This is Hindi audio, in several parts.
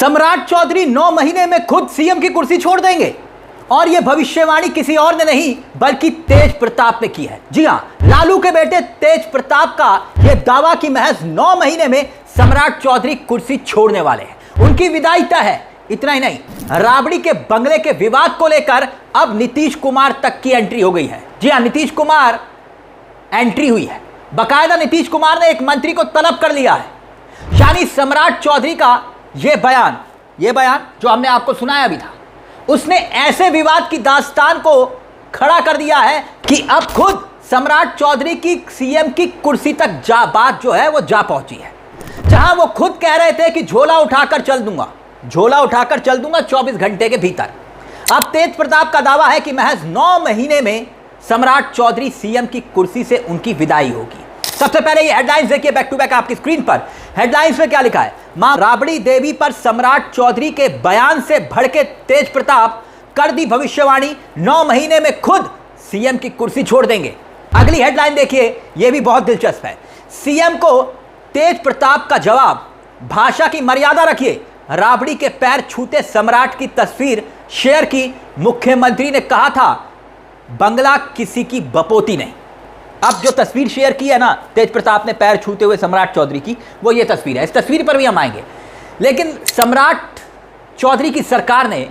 सम्राट चौधरी 9 महीने में खुद सीएम की कुर्सी छोड़ देंगे। और यह भविष्यवाणी किसी और ने नहीं बल्कि तेज प्रताप ने की है। जी हां, लालू के बेटे तेज प्रताप का यह दावा कि महज 9 महीने में सम्राट चौधरी कुर्सी छोड़ने वाले हैं। उनकी विदाई तय है। इतना ही नहीं, राबड़ी के बंगले के विवाद को लेकर अब नीतीश कुमार तक की एंट्री हो गई है। जी हां, नीतीश कुमार एंट्री हुई है। बाकायदा नीतीश कुमार ने एक मंत्री को तलब कर लिया है। यानी सम्राट चौधरी का यह बयान जो हमने आपको सुनाया भी था, उसने ऐसे विवाद की दास्तान को खड़ा कर दिया है कि अब खुद सम्राट चौधरी की सीएम की कुर्सी तक बात जो है वो जा पहुंची है। जहां वो खुद कह रहे थे कि झोला उठाकर चल दूंगा 24 घंटे के भीतर। अब तेज प्रताप का दावा है कि महज 9 महीने में सम्राट चौधरी सीएम की कुर्सी से उनकी विदाई होगी। सबसे पहले ये हेडलाइंस देखिए बैक टू बैक आपकी स्क्रीन पर। हेडलाइंस में क्या लिखा है? मां राबड़ी देवी पर सम्राट चौधरी के बयान से भड़के तेज प्रताप, कर दी भविष्यवाणी, 9 महीने में खुद सीएम की कुर्सी छोड़ देंगे। अगली हेडलाइन देखिए, यह भी बहुत दिलचस्प है। सीएम को तेज प्रताप का जवाब, भाषा की मर्यादा रखिए, राबड़ी के पैर छूते सम्राट की तस्वीर शेयर की। मुख्यमंत्री ने कहा था बंगला किसी की बपोती नहीं। अब जो तस्वीर शेयर की है ना तेज प्रताप ने पैर छूते हुए सम्राट चौधरी की, वो ये तस्वीर है। इस तस्वीर पर भी हम आएंगे। लेकिन सम्राट चौधरी की सरकार ने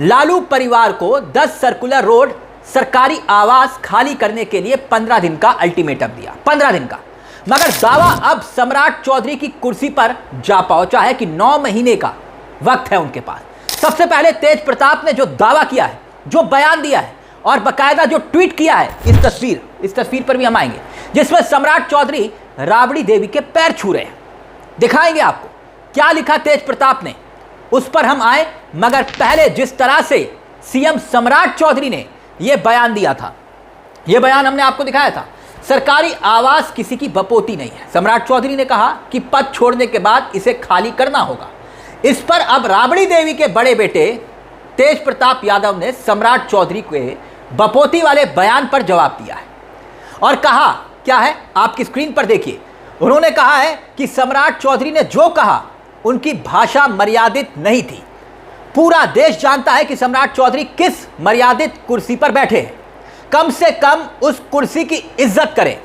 लालू परिवार को 10 सर्कुलर रोड सरकारी आवास खाली करने के लिए 15 दिन का अल्टीमेटम दिया। 15 दिन का। मगर दावा अब सम्राट चौधरी की कुर्सी पर जा पहुंचा है कि 9 महीने का वक्त है उनके पास। सबसे पहले तेज प्रताप ने जो दावा किया है, जो बयान दिया है और बाकायदा जो ट्वीट किया है, इस तस्वीर पर भी हम आएंगे, जिसमें सम्राट चौधरी राबड़ी देवी के पैर छू रहे हैं। दिखाएंगे आपको क्या लिखा तेज प्रताप ने, उस पर हम आए। मगर पहले जिस तरह से सीएम सम्राट चौधरी ने यह बयान दिया था, यह बयान हमने आपको दिखाया था। सरकारी आवास किसी की बपोती नहीं है। सम्राट चौधरी ने कहा कि पद छोड़ने के बाद इसे खाली करना होगा। इस पर अब राबड़ी देवी के बड़े बेटे तेज प्रताप यादव ने सम्राट चौधरी के बपोती वाले बयान पर जवाब दिया है और कहा क्या है, आपकी स्क्रीन पर देखिए। उन्होंने कहा है कि सम्राट चौधरी ने जो कहा उनकी भाषा मर्यादित नहीं थी। पूरा देश जानता है कि सम्राट चौधरी किस मर्यादित कुर्सी पर बैठे हैं। कम से कम उस कुर्सी की इज्जत करें।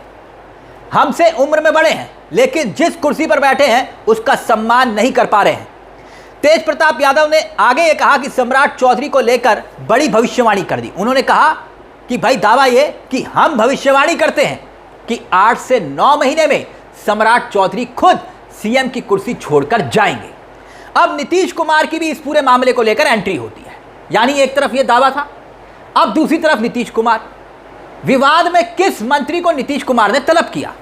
हमसे उम्र में बड़े हैं, लेकिन जिस कुर्सी पर बैठे हैं उसका सम्मान नहीं कर पा रहे हैं। तेज प्रताप यादव ने आगे ये कहा कि सम्राट चौधरी को लेकर बड़ी भविष्यवाणी कर दी। उन्होंने कहा कि भाई दावा ये कि हम भविष्यवाणी करते हैं कि 8 से 9 महीने में सम्राट चौधरी खुद सीएम की कुर्सी छोड़कर जाएंगे। अब नीतीश कुमार की भी इस पूरे मामले को लेकर एंट्री होती है। यानी एक तरफ यह दावा था, अब दूसरी तरफ नीतीश कुमार। विवाद में किस मंत्री को नीतीश कुमार ने तलब किया,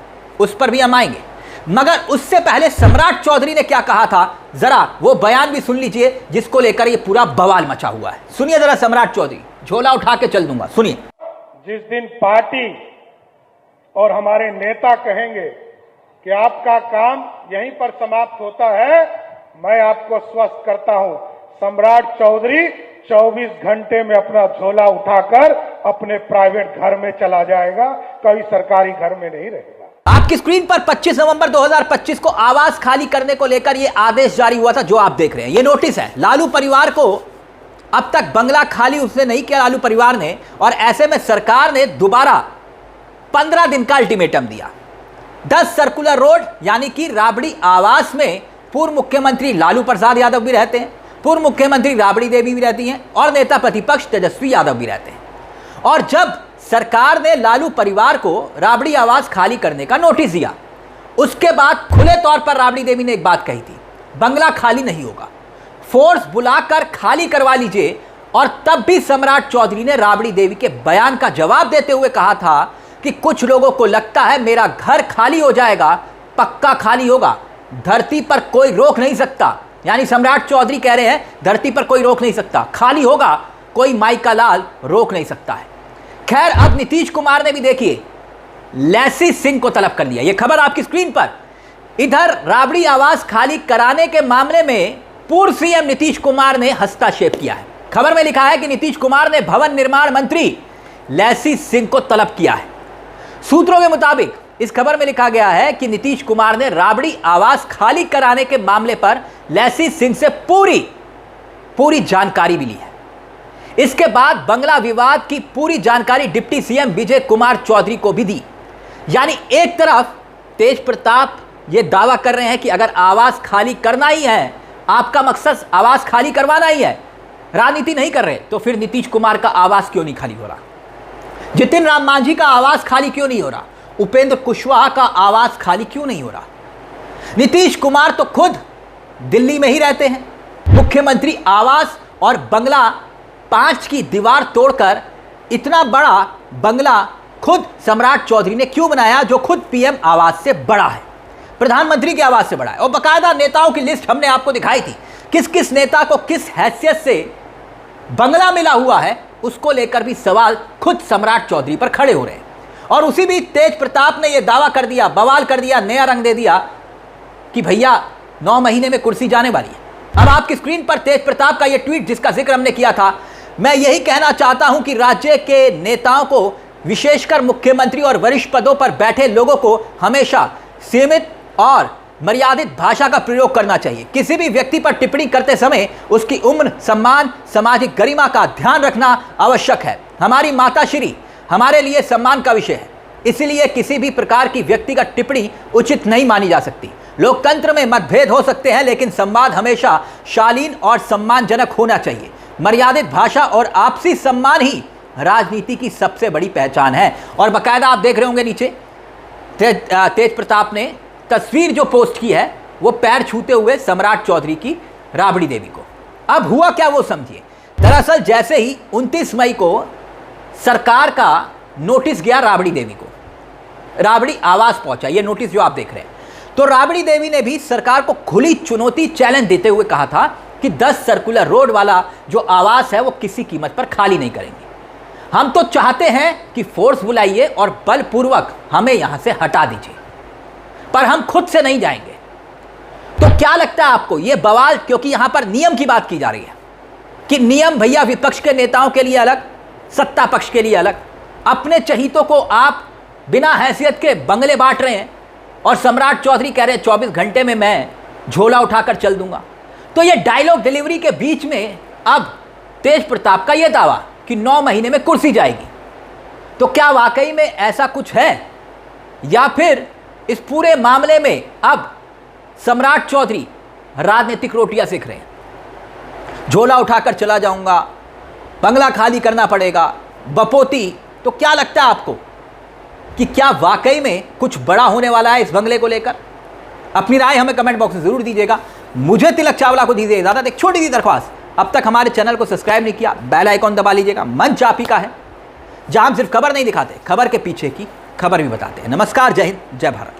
उस पर भी हम आएंगे। मगर उससे पहले सम्राट चौधरी ने क्या कहा था, जरा वो बयान भी सुन लीजिए, जिसको लेकर ये पूरा बवाल मचा हुआ है। सुनिए जरा सम्राट चौधरी, झोला उठा के चल दूंगा, सुनिए। जिस दिन पार्टी और हमारे नेता कहेंगे कि आपका काम यहीं पर समाप्त होता है, मैं आपको स्वस्थ करता हूं, सम्राट चौधरी 24 घंटे में अपना झोला उठाकर अपने प्राइवेट घर में चला जाएगा, कभी सरकारी घर में नहीं रहेगा। आपकी स्क्रीन पर 25 नवंबर 2025 को आवास खाली करने को लेकर यह आदेश जारी हुआ था, जो आप देख रहे हैं। यह नोटिस है। लालू परिवार को अब तक बंगला खाली उसने नहीं किया लालू परिवार ने, और ऐसे में सरकार ने दोबारा 15 दिन का अल्टीमेटम दिया। 10 सर्कुलर रोड यानी कि राबड़ी आवास में पूर्व मुख्यमंत्री लालू प्रसाद यादव भी रहते हैं, पूर्व मुख्यमंत्री राबड़ी देवी भी रहती हैं और नेता प्रतिपक्ष तेजस्वी यादव भी रहते हैं। और जब सरकार ने लालू परिवार को राबड़ी आवास खाली करने का नोटिस दिया, उसके बाद खुले तौर पर राबड़ी देवी ने एक बात कही थी, बंगला खाली नहीं होगा, फोर्स बुलाकर खाली करवा लीजिए। और तब भी सम्राट चौधरी ने राबड़ी देवी के बयान का जवाब देते हुए कहा था कि कुछ लोगों को लगता है मेरा घर खाली हो जाएगा, पक्का खाली होगा, धरती पर कोई रोक नहीं सकता। यानी सम्राट चौधरी कह रहे हैं धरती पर कोई रोक नहीं सकता, खाली होगा, कोई माई का लाल रोक नहीं सकता है। खैर, अब नीतीश कुमार ने भी देखिए लैसी सिंह को तलब कर लिया। यह खबर आपकी स्क्रीन पर। इधर राबड़ी आवास खाली कराने के मामले में पूर्व सीएम नीतीश कुमार ने हस्तक्षेप किया है। खबर में लिखा है कि नीतीश कुमार ने भवन निर्माण मंत्री लैसी सिंह को तलब किया है। सूत्रों के मुताबिक इस खबर में लिखा गया है कि नीतीश कुमार ने राबड़ी आवास खाली कराने के मामले पर लैसी सिंह से पूरी जानकारी भी ली है। इसके बाद बंगला विवाद की पूरी जानकारी डिप्टी सीएम विजय कुमार चौधरी को भी दी। यानी एक तरफ तेज प्रताप ये दावा कर रहे हैं कि अगर आवास खाली करना ही है, आपका मकसद आवास खाली करवाना ही है, राजनीति नहीं कर रहे, तो फिर नीतीश कुमार का आवास क्यों नहीं खाली हो रहा? जितिन राम मांझी का आवास खाली क्यों नहीं हो रहा? उपेंद्र कुशवाहा का आवास खाली क्यों नहीं हो रहा? नीतीश कुमार तो खुद दिल्ली में ही रहते हैं। मुख्यमंत्री आवास और बंगला 5 की दीवार तोड़कर इतना बड़ा बंगला खुद सम्राट चौधरी ने क्यों बनाया, जो खुद पीएम आवास से बड़ा है, प्रधानमंत्री के आवास से बड़ा है? और बाकायदा नेताओं की लिस्ट हमने आपको दिखाई थी, किस किस नेता को किस हैसियत से बंगला मिला हुआ है, उसको लेकर भी सवाल खुद सम्राट चौधरी पर खड़े हो रहे हैं। और उसी बीच तेज प्रताप ने यह दावा कर दिया, बवाल कर दिया, नया रंग दे दिया कि भैया 9 महीने में कुर्सी जाने वाली है। अब आपकी स्क्रीन पर तेज प्रताप का यह ट्वीट, जिसका जिक्र हमने किया था। मैं यही कहना चाहता हूं कि राज्य के नेताओं को, विशेषकर मुख्यमंत्री और वरिष्ठ पदों पर बैठे लोगों को हमेशा सीमित और मर्यादित भाषा का प्रयोग करना चाहिए। किसी भी व्यक्ति पर टिप्पणी करते समय उसकी उम्र, सम्मान, सामाजिक गरिमा का ध्यान रखना आवश्यक है। हमारी माताश्री हमारे लिए सम्मान का विषय है, इसलिए किसी भी प्रकार की व्यक्तिगत टिप्पणी उचित नहीं मानी जा सकती। लोकतंत्र में मतभेद हो सकते हैं, लेकिन संवाद हमेशा शालीन और सम्मानजनक होना चाहिए। मर्यादित भाषा और आपसी सम्मान ही राजनीति की सबसे बड़ी पहचान है। और बाकायदा आप देख रहे होंगे नीचे तेज प्रताप ने तस्वीर जो पोस्ट की है, वो पैर छूते हुए सम्राट चौधरी की राबड़ी देवी को। अब हुआ क्या वो समझिए। दरअसल जैसे ही 29 मई को सरकार का नोटिस गया राबड़ी देवी को, राबड़ी आवास पहुंचा, ये नोटिस जो आप देख रहे हैं, तो राबड़ी देवी ने भी सरकार को खुली चुनौती, चैलेंज देते हुए कहा था कि 10 सर्कुलर रोड वाला जो आवास है वो किसी कीमत पर खाली नहीं करेंगे। हम तो चाहते हैं कि फोर्स बुलाइए और बलपूर्वक हमें यहां से हटा दीजिए, पर हम खुद से नहीं जाएंगे। तो क्या लगता है आपको ये बवाल, क्योंकि यहां पर नियम की बात की जा रही है कि नियम भैया विपक्ष के नेताओं के लिए अलग, सत्ता पक्ष के लिए अलग। अपने चहीतों को आप बिना हैसियत के बंगले बांट रहे हैं और सम्राट चौधरी कह रहे हैं 24 घंटे में मैं झोला उठाकर चल दूंगा। तो ये डायलॉग डिलीवरी के बीच में अब तेज प्रताप का यह दावा कि 9 महीने में कुर्सी जाएगी, तो क्या वाकई में ऐसा कुछ है, या फिर इस पूरे मामले में अब सम्राट चौधरी राजनीतिक रोटियां सेक रहे हैं? झोला उठाकर चला जाऊंगा, बंगला खाली करना पड़ेगा, बपोती। तो क्या लगता है आपको कि क्या वाकई में कुछ बड़ा होने वाला है इस बंगले को लेकर? अपनी राय हमें कमेंट बॉक्स में जरूर दीजिएगा। मुझे तिलक चावला को दीजिए इजाजत। एक छोटी सी दरख्वास्त, अब तक हमारे चैनल को सब्सक्राइब नहीं किया, बेल आइकॉन दबा लीजिएगा। मंच आप ही का है, जहां हम सिर्फ खबर नहीं दिखाते, खबर के पीछे की खबर भी बताते हैं। नमस्कार, जय हिंद, जय भारत।